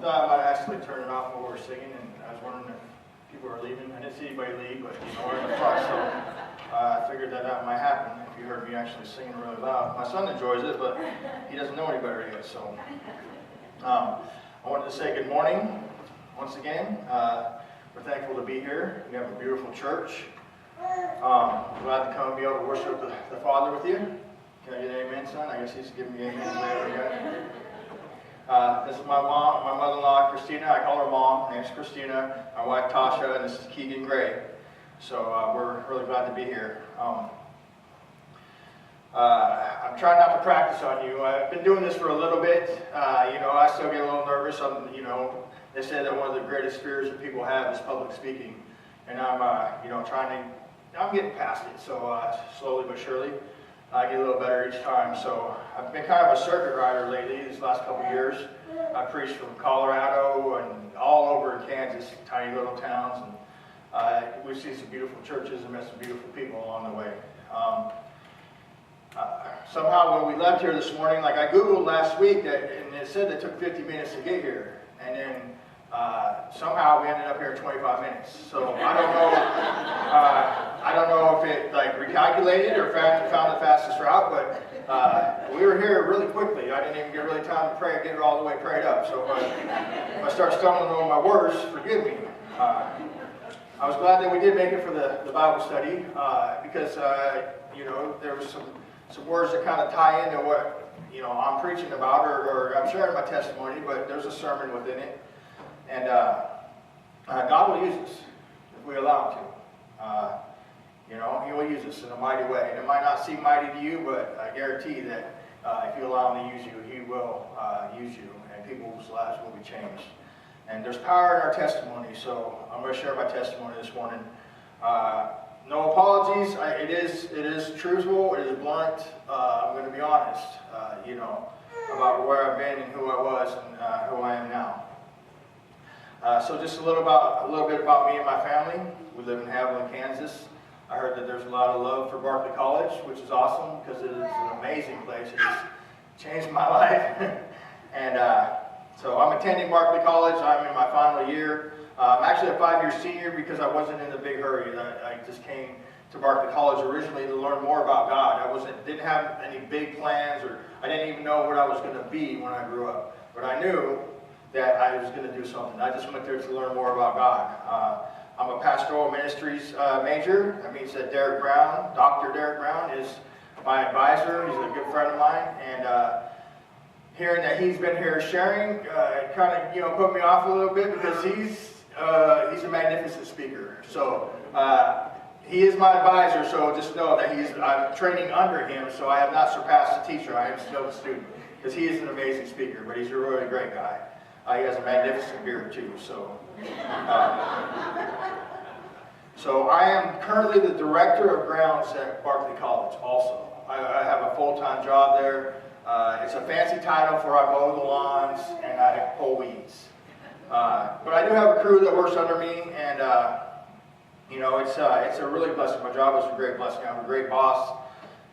thought I might actually turn it off while we were singing, and I was wondering if people were leaving. I didn't see anybody leave, but we're in the front, so I figured that might happen if you heard me actually singing really loud. My son enjoys it, but he doesn't know any better yet, so. I wanted to say good morning once again. We're thankful to be here. We have a beautiful church. Glad to come and be able to worship the Father with you. Can I get an amen, son? I guess he's giving me amen. This is my mom, my mother-in-law, Christina. I call her mom. Her name's Christina. My wife, Tasha, and this is Keegan Gray. So we're really glad to be here. I'm trying not to practice on you. I've been doing this for a little bit. I still get a little nervous. They say that one of the greatest fears that people have is public speaking. And I'm getting past it. So slowly but surely, I get a little better each time. So I've been kind of a circuit rider lately these last couple of years. I preached from Colorado and all over in Kansas, tiny little towns. And we've seen some beautiful churches and met some beautiful people along the way. Somehow when we left here this morning, like I Googled last week, and it said it took 50 minutes to get here. And then somehow we ended up here in 25 minutes. So I don't know if it like recalculated or found the fastest route, but we were here really quickly. I didn't even get really time to pray, get it all the way prayed up. So if I start stumbling over my words, forgive me. I was glad that we did make it for the Bible study because there was some words that kind of tie into what I'm preaching about or I'm sharing my testimony, but there's a sermon within it. And God will use us if we allow Him to. He will use us in a mighty way. And it might not seem mighty to you, but I guarantee that if you allow Him to use you, He will use you, and people's lives will be changed. And there's power in our testimony, so I'm going to share my testimony this morning. No apologies. It is truthful. It is blunt. I'm going to be honest, about where I've been and who I was and who I am now. So just a little bit about me and my family. We live in Haviland, Kansas. I heard that there's a lot of love for Berkeley College, which is awesome because it is an amazing place. It has changed my life. And so I'm attending Berkeley College. I'm in my final year. I'm actually a 5-year senior because I wasn't in a big hurry. I just came to Berkeley College originally to learn more about God. I didn't have any big plans, or I didn't even know what I was going to be when I grew up. But I knew that I was going to do something. I just went there to learn more about God. I'm a pastoral ministries major. That means that Dr. Derek Brown, is my advisor. He's a good friend of mine, and hearing that he's been here sharing, it kind of put me off a little bit because he's a magnificent speaker. So he is my advisor. So just know that I'm training under him. So I have not surpassed the teacher. I am still the student because he is an amazing speaker. But he's a really great guy. He has a magnificent beard too. So I am currently the director of grounds at Berkeley College. Also, I have a full-time job there. It's a fancy title for I mow the lawns and I pull weeds. But I do have a crew that works under me, and it's a really blessing. My job is a great blessing. I'm a great boss,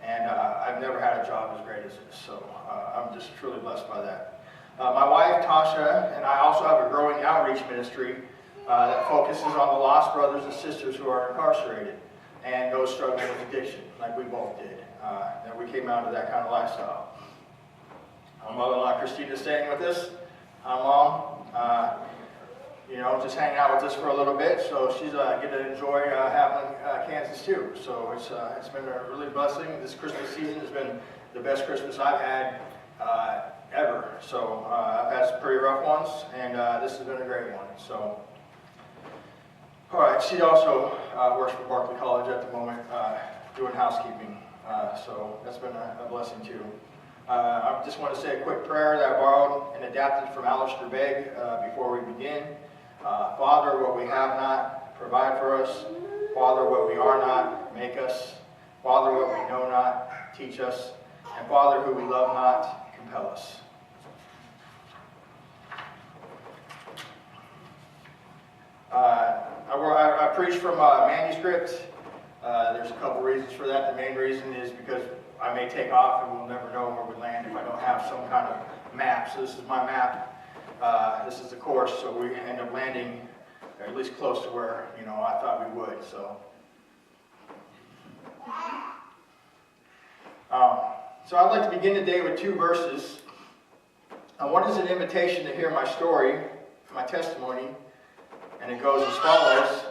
and I've never had a job as great as this. So I'm just truly blessed by that. My wife Tasha and I also have a growing outreach ministry that focuses on the lost brothers and sisters who are incarcerated and those struggling with addiction, like we both did. And we came out of that kind of lifestyle. My mother-in-law Christina is staying with us. Hi, Mom. Just hanging out with us for a little bit. So she's going to enjoy Haviland, Kansas too. So it's been a really blessing. This Christmas season has been the best Christmas I've had ever. So I've had some pretty rough ones, and this has been a great one. So, all right. She also works for Berkeley College at the moment, doing housekeeping. So that's been a blessing too. I just want to say a quick prayer that I borrowed and adapted from Alistair Begg before we begin. Father, what we have not, provide for us. Father, what we are not, make us. Father, what we know not, teach us. And Father, who we love not, compel us. I preached from a manuscript. There's a couple reasons for that. The main reason is because I may take off and we'll never know where we land if I don't have some kind of map. So this is my map. This is the course, so we end up landing at least close to where, I thought we would. So I'd like to begin today with 2 verses. One is an invitation to hear my story, my testimony, and it goes as follows.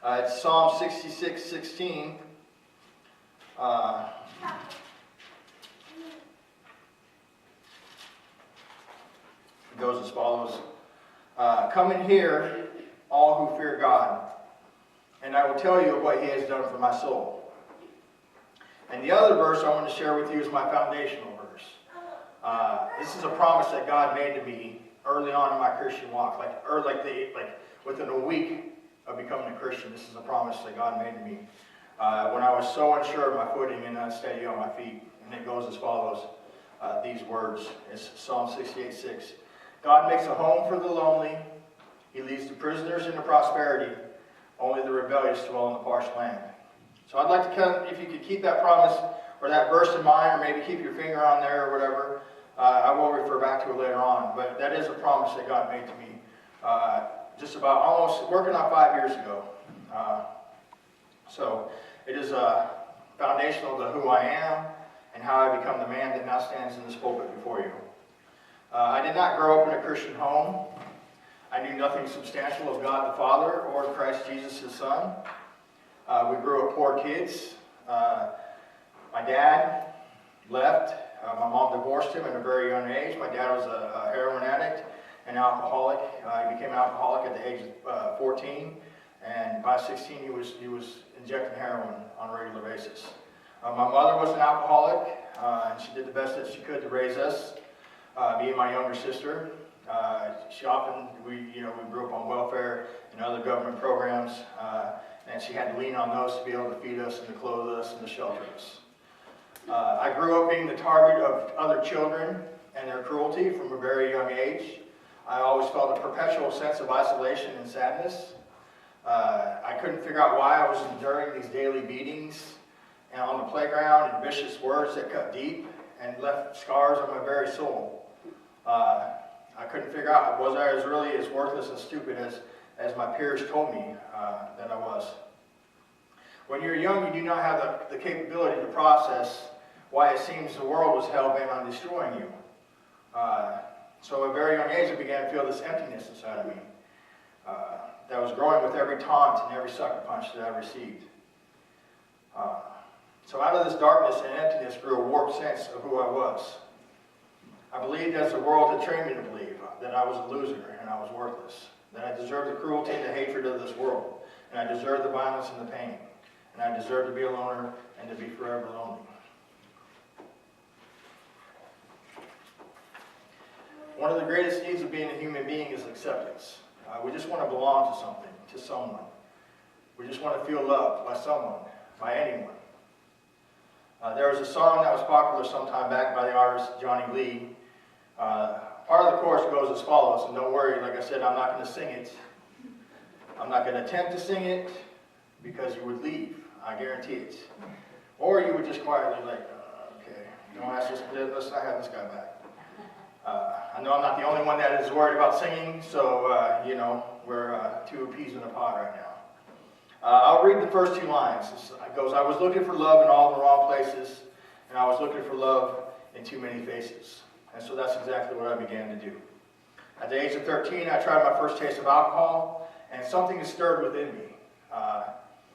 It's Psalm 66:16. It goes as follows. Come and hear, all who fear God, and I will tell you of what He has done for my soul. And the other verse I want to share with you is my foundational verse. This is a promise that God made to me early on in my Christian walk, like within a week of becoming a Christian. This is a promise that God made to me when I was so unsure of my footing and unsteady on my feet. And it goes as follows. These words. It's Psalm 68:6. God makes a home for the lonely. He leads the prisoners into prosperity. Only the rebellious dwell in the parched land. So I'd like to, if you could keep that promise or that verse in mind, or maybe keep your finger on there or whatever. I will refer back to it later on, but that is a promise that God made to me just about almost working on 5 years ago. So it is foundational to who I am and how I become the man that now stands in this pulpit before you. I did not grow up in a Christian home. I knew nothing substantial of God the Father or of Christ Jesus, His Son. We grew up poor kids. My dad left. My mom divorced him at a very young age. My dad was a heroin addict and alcoholic. He became an alcoholic at the age of 14, and by 16 he was injecting heroin on a regular basis. My mother was an alcoholic, and she did the best that she could to raise us, me and my younger sister. We grew up on welfare and other government programs. And she had to lean on those to be able to feed us and to clothe us and to shelter us. I grew up being the target of other children and their cruelty from a very young age. I always felt a perpetual sense of isolation and sadness. I couldn't figure out why I was enduring these daily beatings and on the playground and vicious words that cut deep and left scars on my very soul. I couldn't figure out, was I really as worthless and stupid as my peers told me that I was. When you're young, you do not have the capability to process why it seems the world was hell-bent on destroying you. So at a very young age, I began to feel this emptiness inside of me that was growing with every taunt and every sucker punch that I received. So out of this darkness and emptiness grew a warped sense of who I was. I believed, as the world had trained me to believe, that I was a loser and I was worthless, that I deserved the cruelty and the hatred of this world, and I deserved the violence and the pain, and I deserved to be a loner and to be forever lonely. One of the greatest needs of being a human being is acceptance. We just want to belong to something, to someone. We just want to feel loved by someone, by anyone. There was a song that was popular some time back by the artist Johnny Lee. Part of the chorus goes as follows, and don't worry, like I said, I'm not going to sing it. I'm not going to attempt to sing it because you would leave, I guarantee it. Or you would just quietly okay, don't ask this, let's not have this guy back. I know I'm not the only one that is worried about singing, so, we're 2 peas in a pod right now. I'll read the first 2 lines. It goes, I was looking for love in all the wrong places, and I was looking for love in too many faces. And so that's exactly what I began to do. At the age of 13, I tried my first taste of alcohol, and something is stirred within me.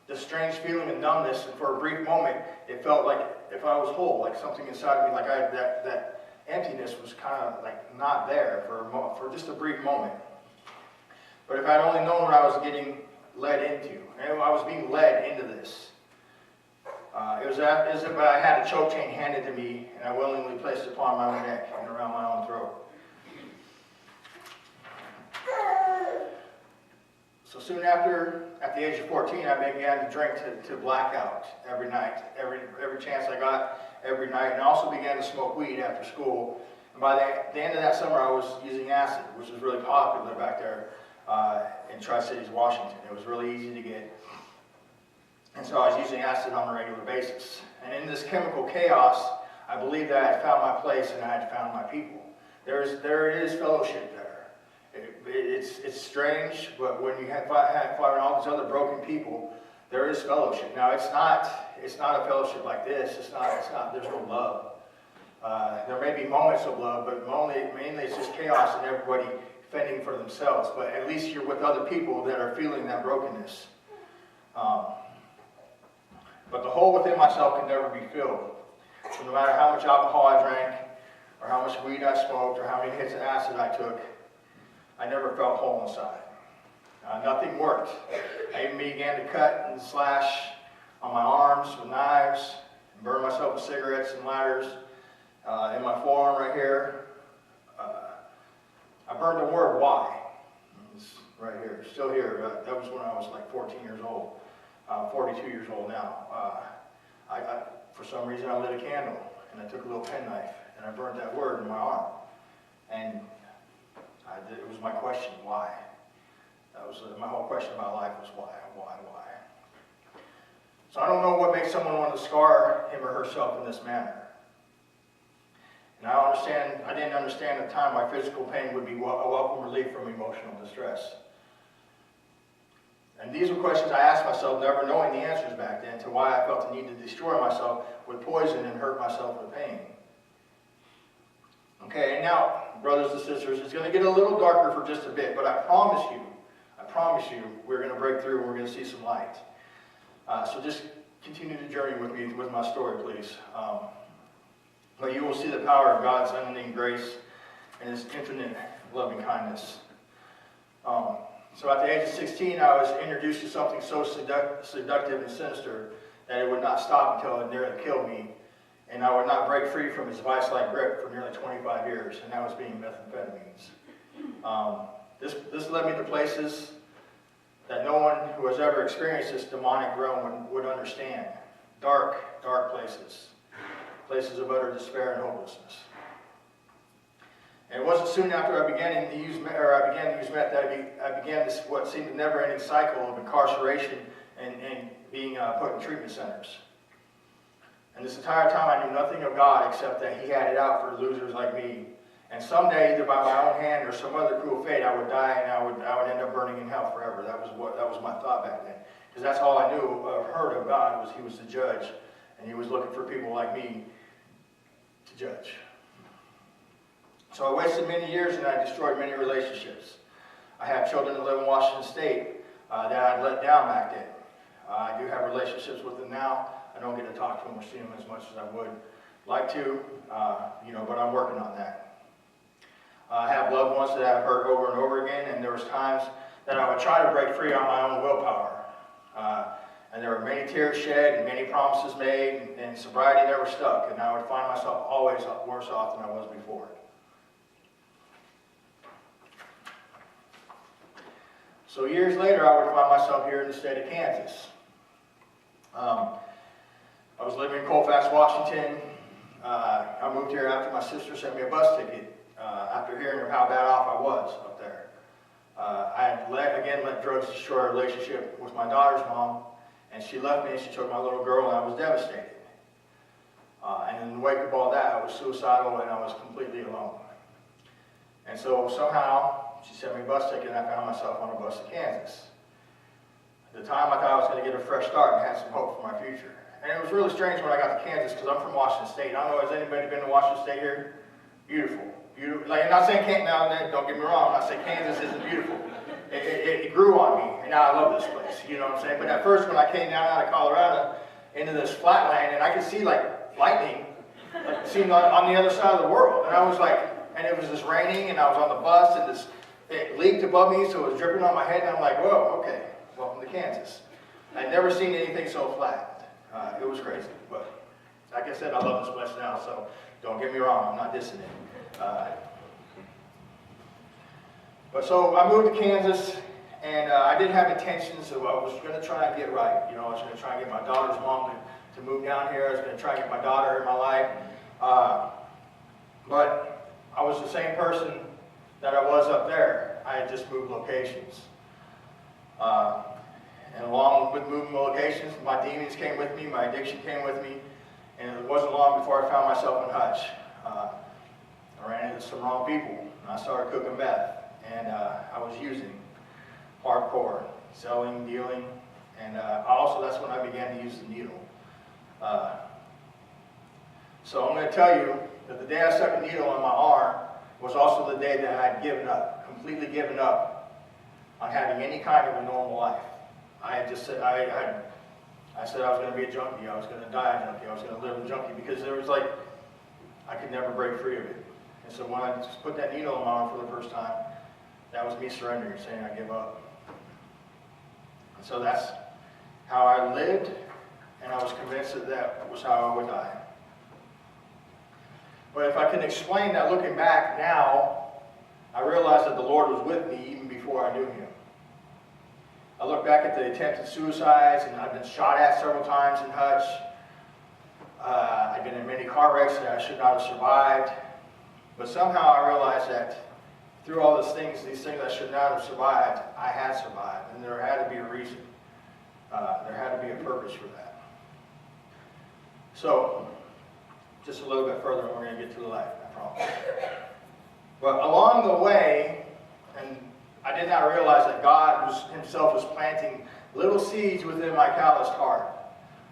This strange feeling of numbness, and for a brief moment, it felt like if I was whole, like something inside of me, like that emptiness was kind of like not there for just a brief moment. But if I'd only known what I was getting led into, and I was being led into this. It was as if I had a choke chain handed to me, and I willingly placed it upon my own neck and around my own throat. So soon after, at the age of 14, I began to drink to black out every night, every chance I got, every night, and I also began to smoke weed after school. And by the end of that summer, I was using acid, which was really popular back there in Tri-Cities, Washington. It was really easy to get. And so I was using acid on a regular basis. And in this chemical chaos, I believed that I had found my place and I had found my people. There is fellowship there. It's strange, but when you have all these other broken people, there is fellowship. Now it's not a fellowship like this. It's not. There's no love. There may be moments of love, but mainly it's just chaos and everybody fending for themselves. But at least you're with other people that are feeling that brokenness. But the hole within myself can never be filled. So no matter how much alcohol I drank, or how much weed I smoked, or how many hits of acid I took, I never felt whole inside. Nothing worked. I even began to cut and slash on my arms with knives, and burn myself with cigarettes and lighters. In my forearm right here, I burned the word why. It's right here, still here. That was when I was like 14 years old. I'm 42 years old now. For some reason I lit a candle, and I took a little penknife, and I burned that word in my arm. And it was my question, why? That was my whole question about life was why. So I don't know what makes someone want to scar him or herself in this manner. And I didn't understand at the time why physical pain would be a welcome relief from emotional distress. And these were questions I asked myself, never knowing the answers back then, to why I felt the need to destroy myself with poison and hurt myself with pain. Okay, and now, brothers and sisters, it's going to get a little darker for just a bit, but I promise you, we're going to break through and we're going to see some light. So just continue to journey with me with my story, please. But you will see the power of God's unending grace and His infinite loving kindness. So at the age of 16, I was introduced to something so seductive and sinister that it would not stop until it nearly killed me, and I would not break free from its vice-like grip for nearly 25 years, and that was being methamphetamines. This led me to places that no one who has ever experienced this demonic realm would understand. Dark, dark places. Places of utter despair and hopelessness. And it wasn't soon after I began to use meth that I began this what seemed a never-ending cycle of incarceration and being put in treatment centers. And this entire time I knew nothing of God except that He had it out for losers like me. And someday, either by my own hand or some other cruel fate, I would die and I would end up burning in hell forever. That was my thought back then. Because that's all I knew or heard of God was He was the judge, and He was looking for people like me to judge. So I wasted many years and I destroyed many relationships. I have children that live in Washington State that I'd let down back then. I do have relationships with them now. I don't get to talk to them or see them as much as I would like to, but I'm working on that. I have loved ones that I've hurt over and over again, and there was times that I would try to break free on my own willpower. And there were many tears shed and many promises made, and sobriety never stuck, and I would find myself always worse off than I was before. So years later, I would find myself here in the state of Kansas. I was living in Colfax, Washington. I moved here after my sister sent me a bus ticket after hearing of how bad off I was up there. I had let drugs destroy a relationship with my daughter's mom, and she left me and she took my little girl, and I was devastated. And in the wake of all that, I was suicidal and I was completely alone. And so somehow, she sent me a bus ticket and I found myself on a bus to Kansas. At the time, I thought I was going to get a fresh start and had some hope for my future. And it was really strange when I got to Kansas because I'm from Washington State. I don't know, has anybody been to Washington State here? Beautiful. Beautiful. Like, I'm not saying don't get me wrong, I'm not saying Kansas isn't beautiful. It grew on me, and now I love this place, you know what I'm saying? But at first, when I came down out of Colorado into this flatland, and I could see like lightning, like seemed on the other side of the world. And I was like, and it was just raining, and I was on the bus, and it leaked above me, so it was dripping on my head, and I'm like, whoa, okay, welcome to Kansas. I'd never seen anything so flat. It was crazy, but like I said, I love this place now, so don't get me wrong, I'm not dissing it. But so I moved to Kansas, and I didn't have intentions, so I was going to try and get right. You know, I was going to try and get my daughter's mom to move down here. I was going to try and get my daughter in my life. But I was the same person that I was up there. I had just moved locations. And along with moving locations, my demons came with me, my addiction came with me, and it wasn't long before I found myself in Hutch. I ran into some wrong people. And I started cooking meth. And I was using hardcore, selling, dealing. And also that's when I began to use the needle. So I'm going to tell you that the day I stuck a needle on my arm was also the day that I had given up, completely given up on having any kind of a normal life. I had just said, I said I was going to be a junkie, I was going to die a junkie, I was going to live a junkie, because there was like, I could never break free of it. And so when I just put that needle on my arm for the first time, that was me surrendering, saying I give up. And so that's how I lived, and I was convinced that that was how I would die. But if I can explain that looking back now, I realized that the Lord was with me even before I knew Him. I look back at the attempted suicides, and I've been shot at several times in Hutch. I've been in many car wrecks that I should not have survived. But somehow I realized that through all these things I should not have survived, I had survived. And there had to be a reason. There had to be a purpose for that. So, just a little bit further, and we're going to get to the life, I promise. But along the way, and I did not realize that God Himself was planting little seeds within my calloused heart.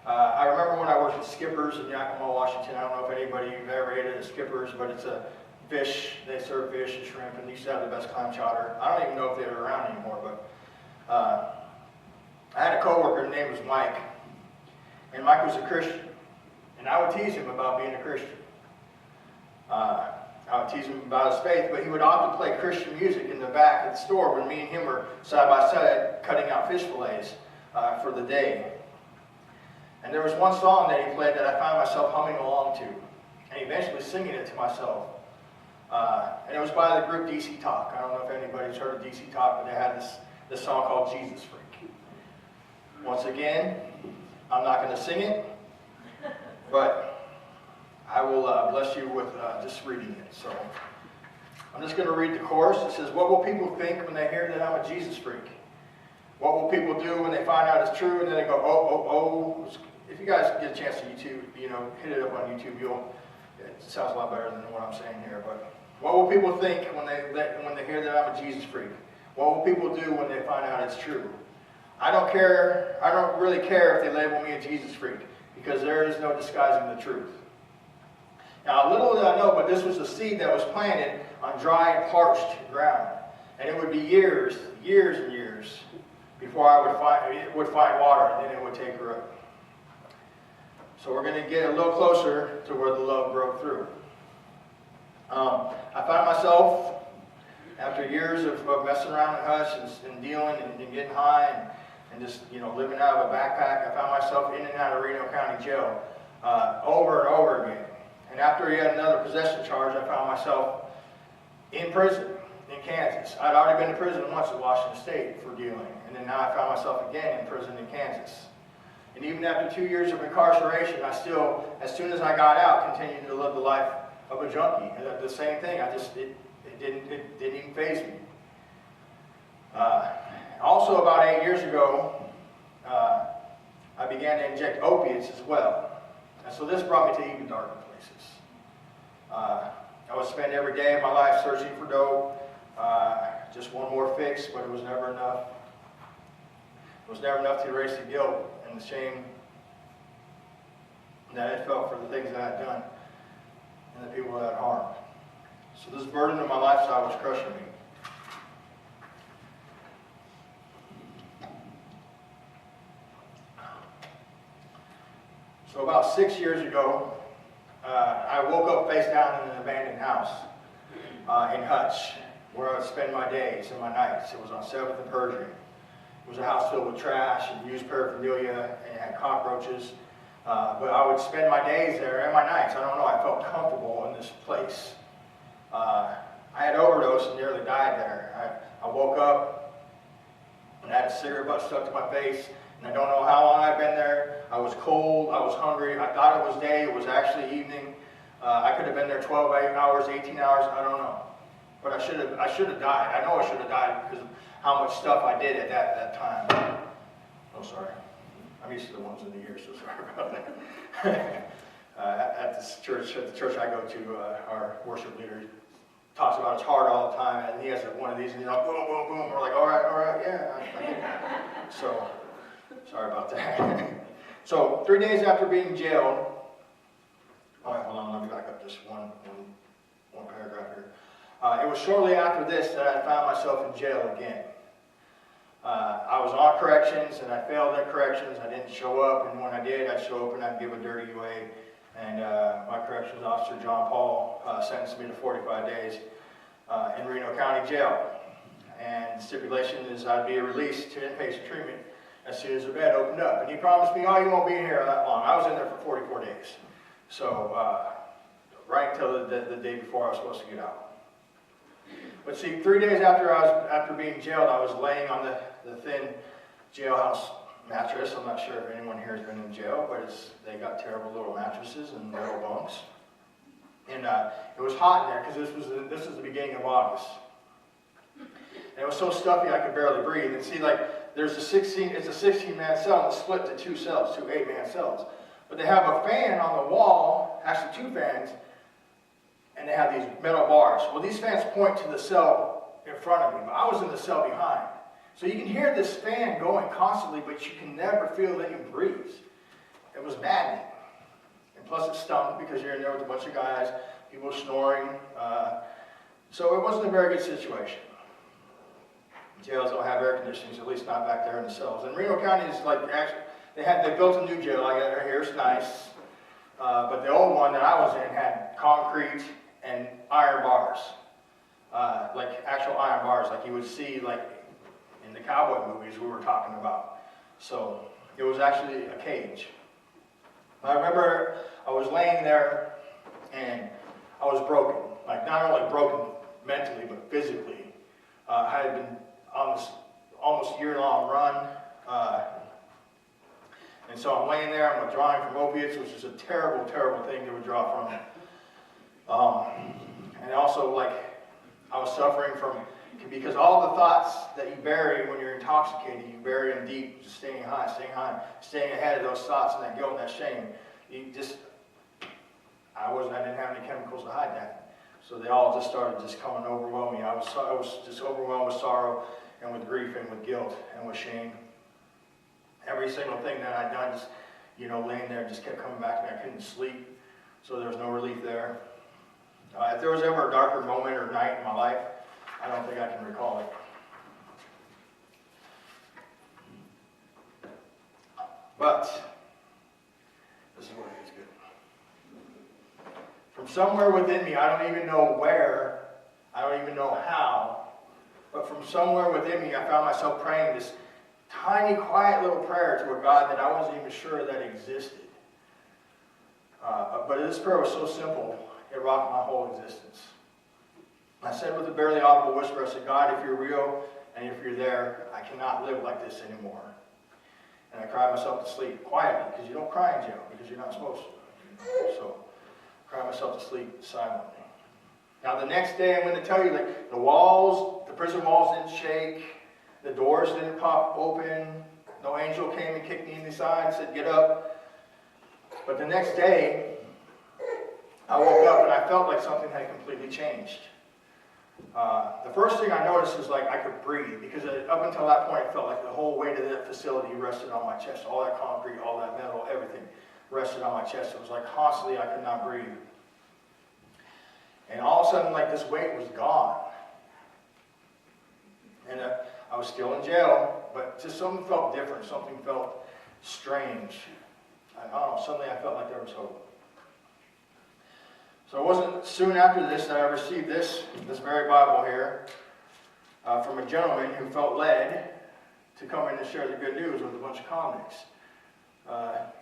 I remember when I worked at Skipper's in Yakima, Washington. I don't know if anybody you've ever ate at Skipper's, but it's a fish. They serve fish and shrimp, and they used to have the best clam chowder. I don't even know if they're around anymore, but I had a coworker, his name was Mike, and Mike was a Christian. And I would tease him about being a Christian. I would tease him about his faith, but he would often play Christian music in the back of the store when me and him were side by side cutting out fish fillets for the day. And there was one song that he played that I found myself humming along to, and eventually singing it to myself. And it was by the group DC Talk. I don't know if anybody's heard of DC Talk, but they had this song called Jesus Freak. Once again, I'm not going to sing it, but I will bless you with just reading it. So I'm just going to read the chorus. It says, "What will people think when they hear that I'm a Jesus freak? What will people do when they find out it's true?" And then they go, "Oh, oh, oh." If you guys get a chance to YouTube, hit it up on YouTube, it sounds a lot better than what I'm saying here. But what will people think when they hear that I'm a Jesus freak? What will people do when they find out it's true? I don't care. I don't really care if they label me a Jesus freak, because there is no disguising the truth. Now, little did I know, but this was a seed that was planted on dry and parched ground. And it would be years and years before it would find water, and then it would take root. So we're going to get a little closer to where the love broke through. I found myself, after years of messing around in Hutch and dealing and getting high and just living out of a backpack, I found myself in and out of Reno County Jail over and over again. And after yet another possession charge, I found myself in prison in Kansas. I'd already been to prison once at Washington State for dealing, and then now I found myself again in prison in Kansas. And even after 2 years of incarceration, I still, as soon as I got out, continued to live the life of a junkie. And the same thing, it didn't even faze me. Also, about 8 years ago, I began to inject opiates as well. And so this brought me to even darker places. I would spend every day of my life searching for dope, just one more fix, but it was never enough. It was never enough to erase the guilt and the shame that I felt for the things that I had done and the people that I had harmed. So this burden of my lifestyle was crushing me. So about 6 years ago, I woke up face down in an abandoned house in Hutch, where I would spend my days and my nights. It was on 7th and Pershing. It was a house filled with trash and used paraphernalia and had cockroaches. But I would spend my days there and my nights. I don't know, I felt comfortable in this place. I had overdosed and nearly died there. I woke up and I had a cigarette butt stuck to my face. And I don't know how long I'd been there. I was cold, I was hungry. I thought it was day, it was actually evening. I could have been there 12 hours, 18 hours, I don't know. But I should have died. I know I should have died because of how much stuff I did at that time. Oh, sorry. I'm used to the ones in the ear, so sorry about that. At the church I go to, our worship leader talks about his heart all the time, and he has one of these, and he's like, boom, boom, boom. We're like, all right, yeah, I get it. So, sorry about that. So, 3 days after being jailed, all right, hold on, let me back up just one paragraph here. It was shortly after this that I found myself in jail again. I was on corrections, and I failed at corrections. I didn't show up, and when I did, I'd show up and I'd give a dirty UA. And my corrections officer, John Paul, sentenced me to 45 days in Reno County Jail. And the stipulation is I'd be released to inpatient treatment as soon as the bed opened up. And he promised me, oh, you won't be in here that long. I was in there for 44 days. So right until the day before I was supposed to get out. But see, 3 days after being jailed, I was laying on the thin jailhouse mattress. I'm not sure if anyone here has been in jail, but they got terrible little mattresses and little bunks. And it was hot in there because this was the beginning of August. And it was so stuffy I could barely breathe. And see, like, it's a 16-man cell, and it's split to two 8-man cells. But they have a fan on the wall, actually 2 fans, and they have these metal bars. Well, these fans point to the cell in front of me, but I was in the cell behind. So you can hear this fan going constantly, but you can never feel that you breathe. It was maddening. And plus it stunk because you're in there with a bunch of guys, people snoring. So it wasn't a very good situation. Jails don't have air conditioning, at least not back there in the cells. And Reno County is like, actually, they built a new jail. I got right here, it's nice. But the old one that I was in had concrete and iron bars. Like actual iron bars, like you would see like in the cowboy movies we were talking about. So it was actually a cage. I remember I was laying there and I was broken. Like not only broken mentally, but physically. I had been on this almost year-long run. And so I'm laying there, I'm withdrawing from opiates, which is a terrible, terrible thing to withdraw from. And also, like, I was suffering from, because all the thoughts that you bury when you're intoxicated, you bury them deep, just staying high, staying ahead of those thoughts and that guilt and that shame. I didn't have any chemicals to hide that. So they all just started coming and overwhelming me. I was just overwhelmed with sorrow and with grief and with guilt and with shame. Every single thing that I'd done, just, laying there, just kept coming back to me. I couldn't sleep, so there was no relief there. If there was ever a darker moment or night in my life, I don't think I can recall it. But, this is where it gets good. From somewhere within me, I don't even know where, I don't even know how, but from somewhere within me, I found myself praying this tiny, quiet little prayer to a God that I wasn't even sure that existed. But this prayer was so simple, it rocked my whole existence. I said with a barely audible whisper, I said, God, if you're real and if you're there, I cannot live like this anymore. And I cried myself to sleep quietly, because you don't cry in jail, because you're not supposed to. So I cried myself to sleep silently. Now the next day, I'm going to tell you, like, the prison walls didn't shake, the doors didn't pop open, no angel came and kicked me in the side and said, get up. But the next day, I woke up and I felt like something had completely changed. The first thing I noticed is like I could breathe, because up until that point it felt like the whole weight of that facility rested on my chest. All that concrete, all that metal, everything rested on my chest. It was like constantly I could not breathe. And all of a sudden, like, this weight was gone. And I was still in jail, but just something felt different. Something felt strange. I don't know, suddenly I felt like there was hope. So it wasn't soon after this that I received this very Bible here from a gentleman who felt led to come in and share the good news with a bunch of convicts.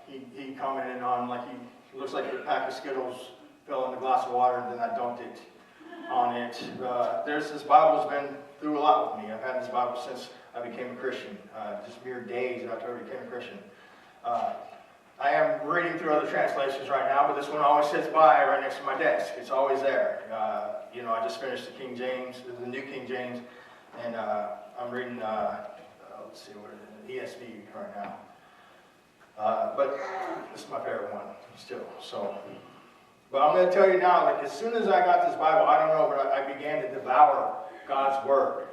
He commented on, like, he looks like a pack of Skittles fell in a glass of water and then I dumped it on it. This Bible has been through a lot with me. I've had this Bible since I became a Christian, just mere days after I became a Christian. I am reading through other translations right now, but this one always sits by right next to my desk. It's always there. I just finished the King James, the New King James, and I'm reading, let's see, what is it, ESV right now. But this is my favorite one still. So But I'm going to tell you now, like as soon as I got this Bible, I don't know, but I began to devour God's Word.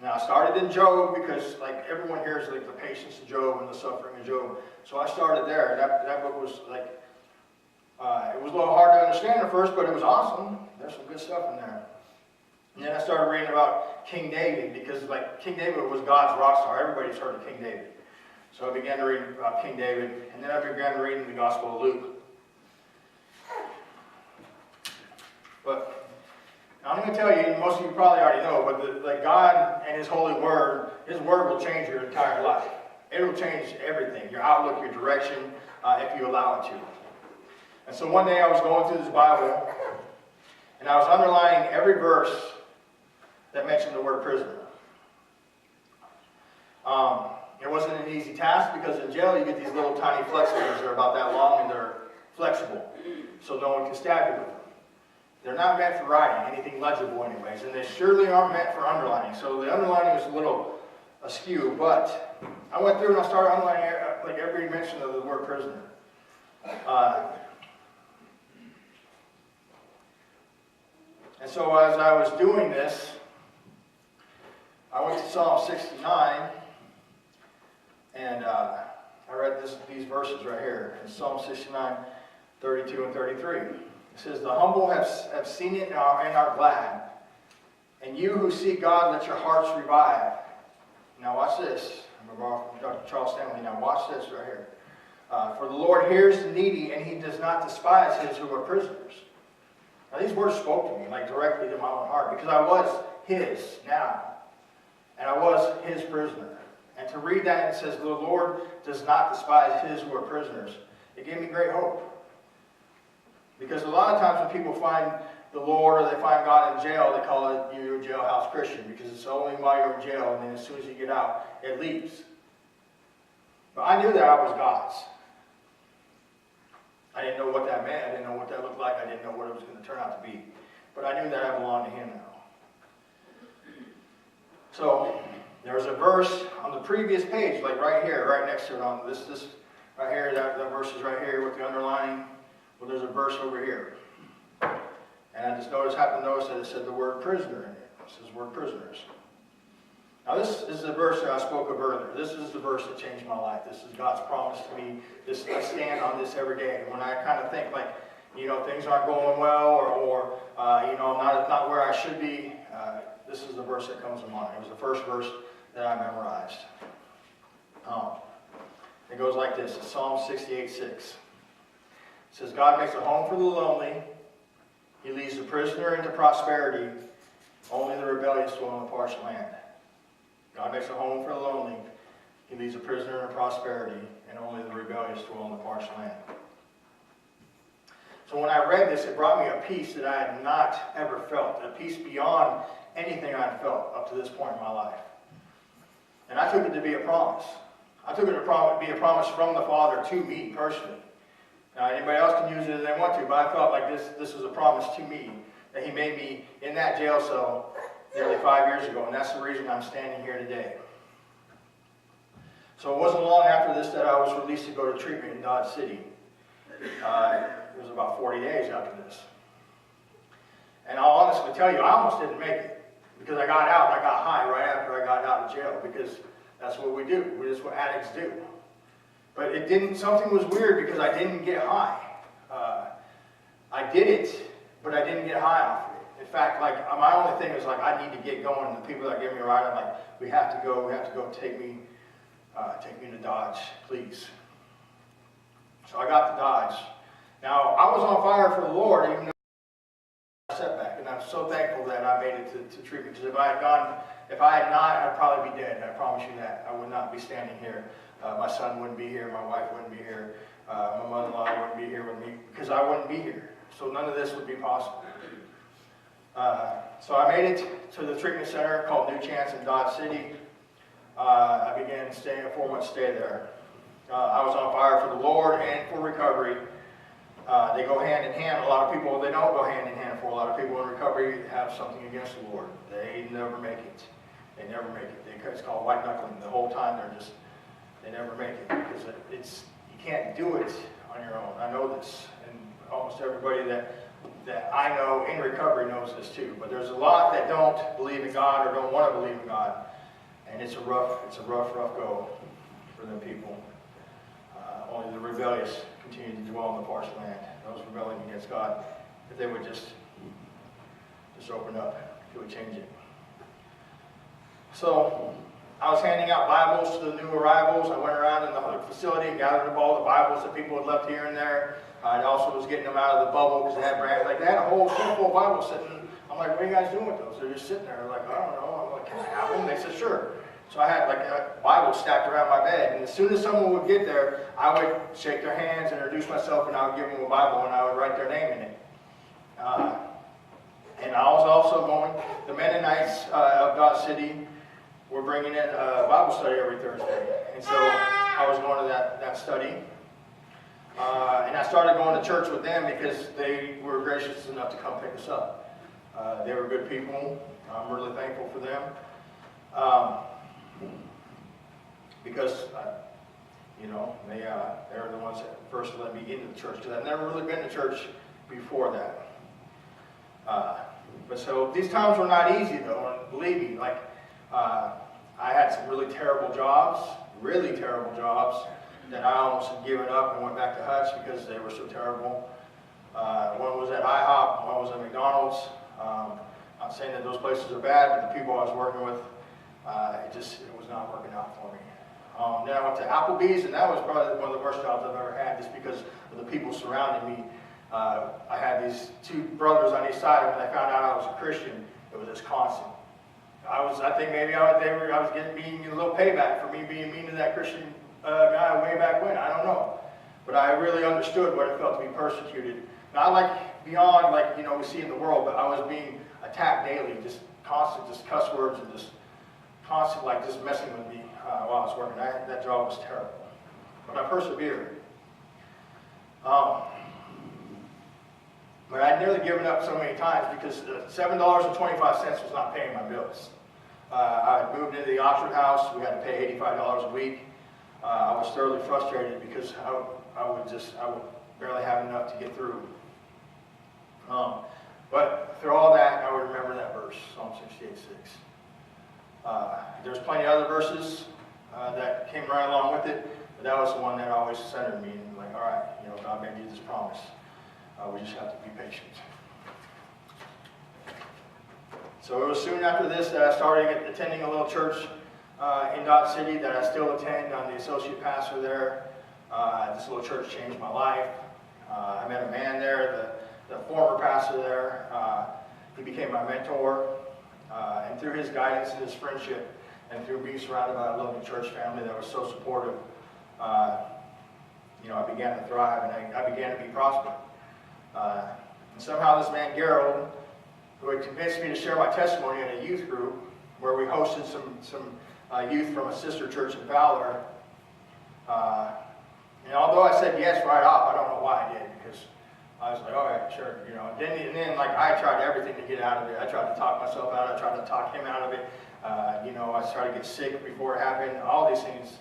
Now, I started in Job because, like, everyone hears like the patience of Job and the suffering of Job. So I started there. That book was like, it was a little hard to understand at first, but it was awesome. There's some good stuff in there. And then I started reading about King David because, like, King David was God's rock star. Everybody's heard of King David. So I began to read about King David, and then I began reading the Gospel of Luke. But I'm going to tell you, most of you probably already know, but like God and His holy Word, His Word will change your entire life. It will change everything, your outlook, your direction, if you allow it to. And so one day I was going through this Bible, and I was underlining every verse that mentioned the word prisoner. It wasn't an easy task because in jail you get these little tiny flexibles that are about that long and they're flexible, so no one can stab you with them. They're not meant for writing, anything legible anyways, and they surely aren't meant for underlining. So the underlining is a little askew, but I went through and I started underlining like every mention of the word prisoner. And so as I was doing this, I went to Psalm 69, and I read these verses right here in Psalm 69, 32 and 33. It says, "The humble have seen it and are glad, and you who seek God, let your hearts revive." Now watch this. I'm going to borrow from Dr. Charles Stanley. Now watch this right here. "For the Lord hears the needy, and He does not despise his who are prisoners." Now these words spoke to me, like directly to my own heart, because I was His now, and I was His prisoner. And to read that, it says, "The Lord does not despise his who are prisoners," it gave me great hope. Because a lot of times when people find the Lord or they find God in jail, they call it you're a jailhouse Christian, because it's only while you're in jail, and then as soon as you get out, it leaves. But I knew that I was God's. I didn't know what that meant. I didn't know what that looked like. I didn't know what it was going to turn out to be. But I knew that I belonged to Him now. So there was a verse on the previous page, like right here, right next to it, on this right here, that verse is right here with the underlining. Well, there's a verse over here. And I just happened to notice that it said the word prisoner in it. It says word prisoners. Now this is the verse that I spoke of earlier. This is the verse that changed my life. This is God's promise to me. I stand on this every day. When I kind of think like, things aren't going well, or I'm not where I should be, this is the verse that comes to mind. It was the first verse that I memorized. It goes like this. It's Psalm 68:6. It says, "God makes a home for the lonely. He leads the prisoner into prosperity. Only the rebellious dwell in the parched land." God makes a home for the lonely. He leads a prisoner into prosperity, and only the rebellious dwell in the parched land. So when I read this, it brought me a peace that I had not ever felt, a peace beyond anything I had felt up to this point in my life. And I took it to be a promise. I took it to be a promise from the Father to me personally. Now, anybody else can use it if they want to, but I felt like this was a promise to me, that He made me in that jail cell nearly 5 years ago, and that's the reason I'm standing here today. So it wasn't long after this that I was released to go to treatment in Dodge City. It was about 40 days after this. And I'll honestly tell you, I almost didn't make it, because I got out and I got high right after I got out of jail, because that's what we do. That's what addicts do. But something was weird because I didn't get high. I did it, but I didn't get high off it. In fact, like, my only thing was like, I need to get going. And the people that give me a ride, I'm like, we have to go, take me to Dodge, please. So I got to Dodge. Now, I was on fire for the Lord, even though I was a setback. And I'm so thankful that I made it to treatment, because if I had not, I'd probably be dead. I promise you that. I would not be standing here. My son wouldn't be here. My wife wouldn't be here. My mother-in-law wouldn't be here with me, because I wouldn't be here. So none of this would be possible. So I made it to the treatment center called New Chance in Dodge City. I began staying a 4-month stay there. I was on fire for the Lord and for recovery. They go hand in hand. A lot of people, they don't go hand in hand. For a lot of people in recovery, have something against the Lord. They never make it. They never make it. It's called white knuckling. The whole time they never make it, because you can't do it on your own. I know this, and almost everybody that I know in recovery knows this too. But there's a lot that don't believe in God or don't want to believe in God, and it's a rough go for them people. Only the rebellious continue to dwell in the parched land. Those rebelling against God, if they would just open up, He would change it. So I was handing out Bibles to the new arrivals. I went around in the facility and gathered up all the Bibles that people had left here and there. I also was getting them out of the bubble because they had they had a whole full Bible sitting. I'm like, what are you guys doing with those? They're just sitting there. They're like, I don't know. I'm like, can I have them? They said, sure. So I had like a Bible stacked around my bed, and as soon as someone would get there, I would shake their hands, introduce myself, and I would give them a Bible, and I would write their name in it. And I was also going, the Mennonites of Dodge City were bringing in a Bible study every Thursday, and so I was going to that study. And I started going to church with them because they were gracious enough to come pick us up. They were good people. I'm really thankful for them. Because, they're the ones that first let me into the church, because I've never really been to church before that. But so these times were not easy, though, and believe me, I had some really terrible jobs, that I almost had given up and went back to Hutch because they were so terrible. One was at IHOP, one was at McDonald's. Not saying that those places are bad, but the people I was working with, it was not working out for me. Then I went to Applebee's, and that was probably one of the worst jobs I've ever had, just because of the people surrounding me. I had these two brothers on each side, and when they found out I was a Christian, it was just constant. I think maybe I was getting a little payback for me being mean to that Christian guy way back when. I don't know, but I really understood what it felt to be persecuted. Not like beyond we see in the world, but I was being attacked daily, just constant, just cuss words and just constant just messing with me while I was working. That job was terrible, but I persevered. But I'd nearly given up so many times because $7.25 was not paying my bills. I had moved into the Oxford house. We had to pay $85 a week. I was thoroughly frustrated because I would barely have enough to get through. But through all that, I would remember that verse, Psalm 68:6. There's plenty of other verses that came right along with it, but that was the one that always centered me. And all right, God made you this promise. We just have to be patient. So it was soon after this that I started attending a little church in Dodge City that I still attend. I'm the associate pastor there. This little church changed my life. I met a man there, the former pastor there. He became my mentor. And through his guidance and his friendship, and through being surrounded by a loving church family that was so supportive, I began to thrive and I began to be prosperous. And somehow this man, Gerald, who had convinced me to share my testimony in a youth group where we hosted some youth from a sister church in Valor. And although I said yes right off, I don't know why I did, because I was like, all right, sure, And then I tried everything to get out of it. I tried to talk myself out. I tried to talk him out of it. I tried to get sick before it happened. All these things.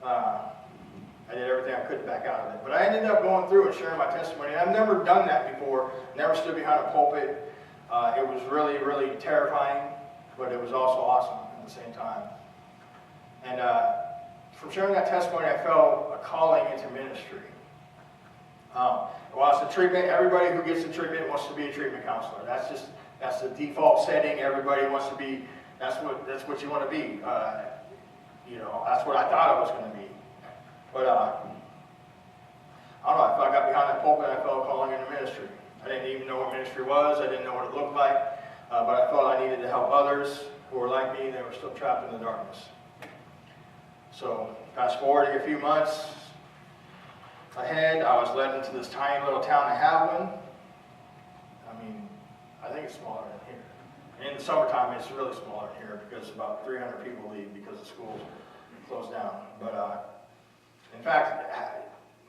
I did everything I could to back out of it. But I ended up going through and sharing my testimony. I've never done that before. Never stood behind a pulpit. It was really, really terrifying, but it was also awesome at the same time. And from sharing that testimony, I felt a calling into ministry. Well, it's a treatment. Everybody who gets the treatment wants to be a treatment counselor. That's the default setting. Everybody wants to be. That's what you want to be. That's what I thought I was going to be. But I don't know. I got behind that pulpit and I felt a calling into ministry. I didn't even know what ministry was. I didn't know what it looked like. But I felt I needed to help others who were like me. They were still trapped in the darkness. So fast forwarding a few months ahead, I was led into this tiny little town in Haviland. I think it's smaller than here. And in the summertime, it's really smaller than here because about 300 people leave because the schools closed down. But in fact,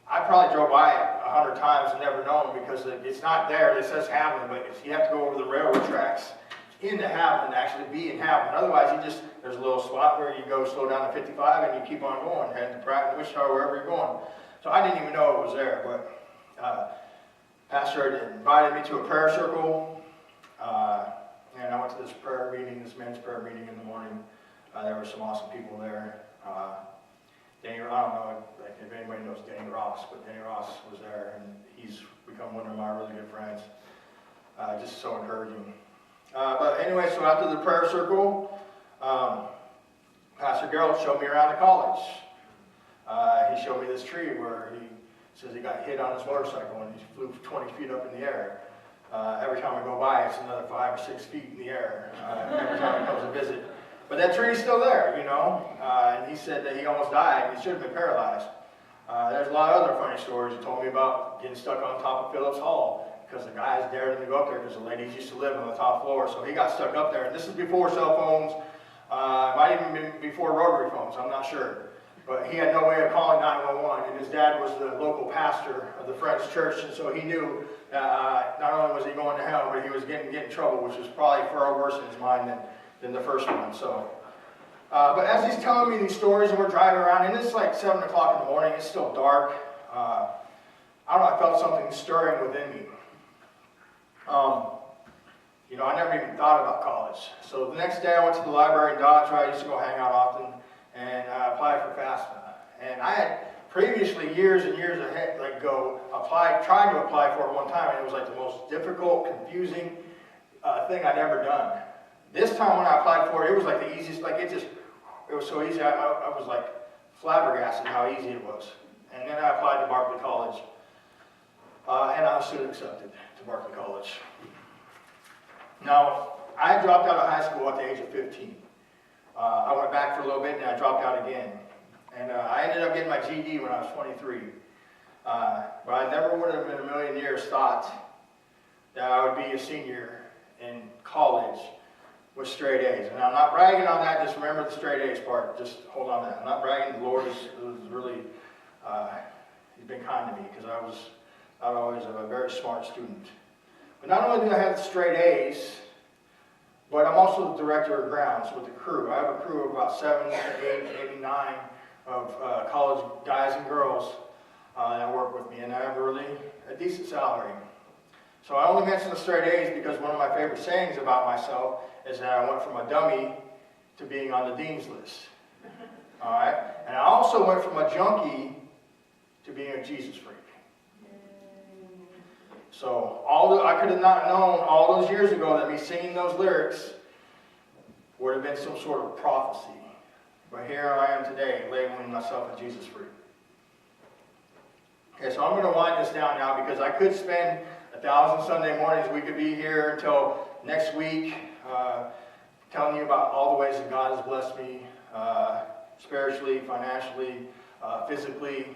I probably drove by it 100 times and never known because it's not there. It says Haviland, but you have to go over the railroad tracks into Haviland to actually be in Haviland. Otherwise, there's a little spot where you go slow down to 55 and you keep on going, heading to Pratt and Wichita, wherever you're going. So I didn't even know it was there, but Pastor had invited me to a prayer circle, and I went to this prayer meeting, this men's prayer meeting in the morning. There were some awesome people there. Danny, I don't know if anybody knows Danny Ross, but Danny Ross was there, and he's become one of my really good friends. Just so encouraging. But anyway, so after the prayer circle, Pastor Gerald showed me around the college. He showed me this tree where he says he got hit on his motorcycle and he flew 20 feet up in the air. Every time I go by, it's another 5 or 6 feet in the air. Every time he comes to visit. But that tree's still there, you know. And he said that he almost died. He should have been paralyzed. There's a lot of other funny stories. He told me about getting stuck on top of Phillips Hall because the guys dared him to go up there because the ladies used to live on the top floor. So he got stuck up there. And this is before cell phones. Might even been before rotary phones. I'm not sure. But he had no way of calling 911. And his dad was the local pastor of the Friends Church. And so he knew not only was he going to hell, but he was getting in trouble, which was probably far worse in his mind than the first one. So, but as he's telling me these stories and we're driving around, and it's like 7 o'clock in the morning, it's still dark. I don't know, I felt something stirring within me. You know, I never even thought about college. So the next day I went to the library in Dodge, where I used to go hang out often, and I applied for FAFSA. And I had previously, years and years ahead, tried to apply for it one time, and it was like the most difficult, confusing thing I'd ever done. This time when I applied for it, it was like the easiest, it was so easy, I was like flabbergasted how easy it was. And then I applied to Berkeley College, and I was soon accepted to Berkeley College. Now, I dropped out of high school at the age of 15. I went back for a little bit and I dropped out again. And I ended up getting my GED when I was 23. But I never would have in a million years thought that I would be a senior in college with straight A's. And I'm not bragging on that, just remember the straight A's part. Just hold on to that. I'm not bragging, the Lord was really, He's been kind to me because I was not always a very smart student. But not only do I have the straight A's, but I'm also the director of grounds with the crew. I have a crew of about 7, 8, maybe 9 of college guys and girls that work with me, and I have a decent salary. So I only mention the straight A's because one of my favorite sayings about myself is that I went from a dummy to being on the dean's list. All right? And I also went from a junkie to being a Jesus freak. So I could have not known all those years ago that me singing those lyrics would have been some sort of prophecy. But here I am today, labeling myself a Jesus freak. Okay, so I'm going to wind this down now because I could spend 1,000 Sunday mornings. We could be here until next week telling you about all the ways that God has blessed me spiritually, financially, physically.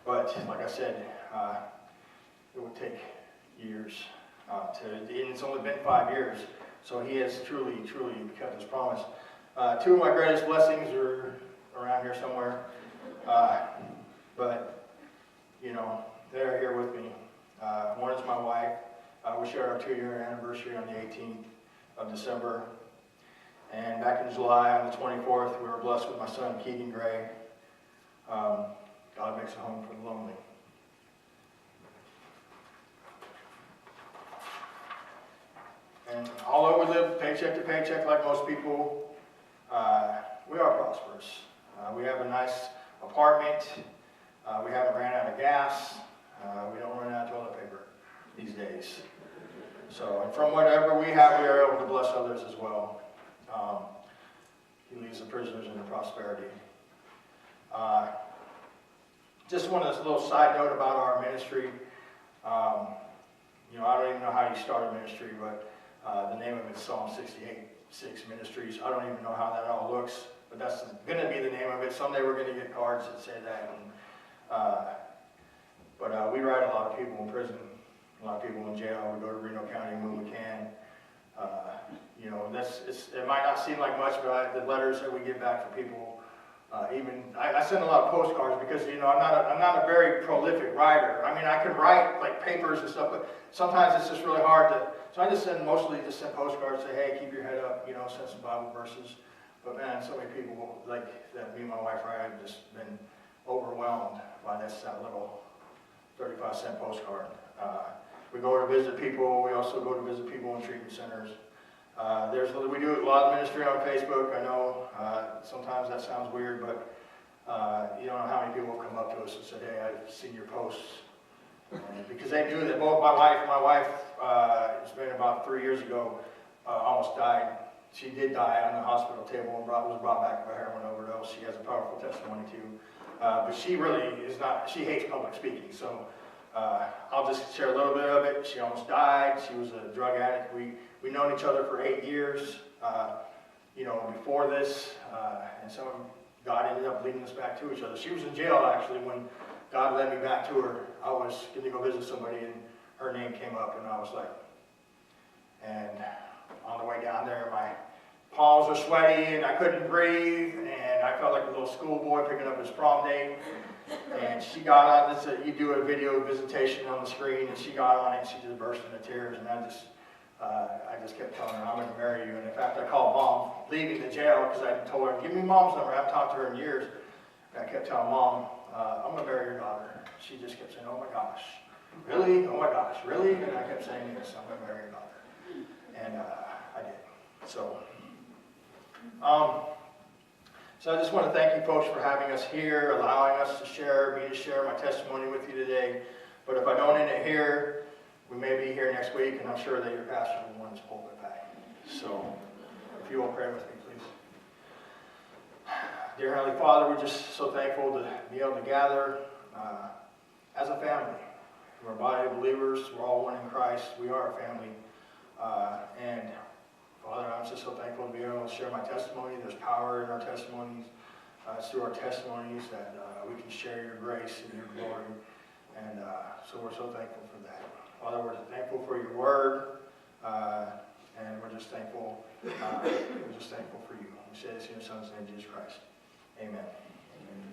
But like I said, it would take years and it's only been 5 years. So he has truly, truly kept his promise. 2 of my greatest blessings are around here somewhere. But, you know, they're here with me. One is my wife. We shared our 2-year anniversary on the 18th of December. And back in July, on the 24th, we were blessed with my son, Keegan Gray. God makes a home for the lonely. And although we live paycheck to paycheck like most people, we are prosperous. We have a nice apartment. We haven't ran out of gas. We don't run out of toilet paper these days. So, and from whatever we have, we are able to bless others as well. He leaves the prisoners into prosperity. Just one of this little side note about our ministry. You know, I don't even know how you start a ministry, but the name of it is Psalm 68:6 Ministries. I don't even know how that all looks, but that's going to be the name of it. Someday we're going to get cards that say that. But we write a lot of people in prison, a lot of people in jail. We go to Reno County when we can. You know, it might not seem like much, but the letters that we get back from people, I send a lot of postcards because, you know, I'm not a very prolific writer. I mean, I can write like papers and stuff, but sometimes it's just really hard to. So I mostly just send postcards, say, hey, keep your head up, you know, send some Bible verses. But man, so many people like that me and my wife write have just been overwhelmed by that little 35-cent postcard. We go to visit people. We also go to visit people in treatment centers. We do a lot of ministry on Facebook. I know sometimes that sounds weird, but you don't know how many people have come up to us and said, "Hey, I've seen your posts." And because they knew that both my wife, it's been about 3 years ago, almost died. She did die on the hospital table and was brought back by heroin overdose. She has a powerful testimony too. But she really is not, she hates public speaking. So I'll just share a little bit of it. She almost died. She was a drug addict. We've known each other for 8 years, before this. And God ended up leading us back to each other. She was in jail actually when God led me back to her. I was going to go visit somebody and her name came up and I was like, and on the way down there, my palms were sweaty and I couldn't breathe and I felt like a little schoolboy picking up his prom date. And she got on this, you do a video visitation on the screen, and she got on it and she just burst into tears. And I just kept telling her, I'm going to marry you. And in fact, I called Mom leaving the jail because I told her, give me Mom's number. I haven't talked to her in years. And I kept telling Mom, I'm going to marry your daughter. She just kept saying, oh my gosh, really? Oh my gosh, really? And I kept saying, yes, I'm going to marry your daughter. And I did. So I just want to thank you folks for having us here, allowing us to share my testimony with you today. But if I don't end it here, we may be here next week, and I'm sure that your pastor will want his pulpit back. So if you will pray with me, please. Dear Heavenly Father, we're just so thankful to be able to gather as a family. We're a body of believers. We're all one in Christ. We are a family. And Father, I'm just so thankful to be able to share my testimony. There's power in our testimonies. It's through our testimonies that we can share your grace and your glory. And so we're so thankful for that. Father, we're thankful for your word. And we're just thankful. For you. We say this in your Son's name, Jesus Christ. Amen. Amen.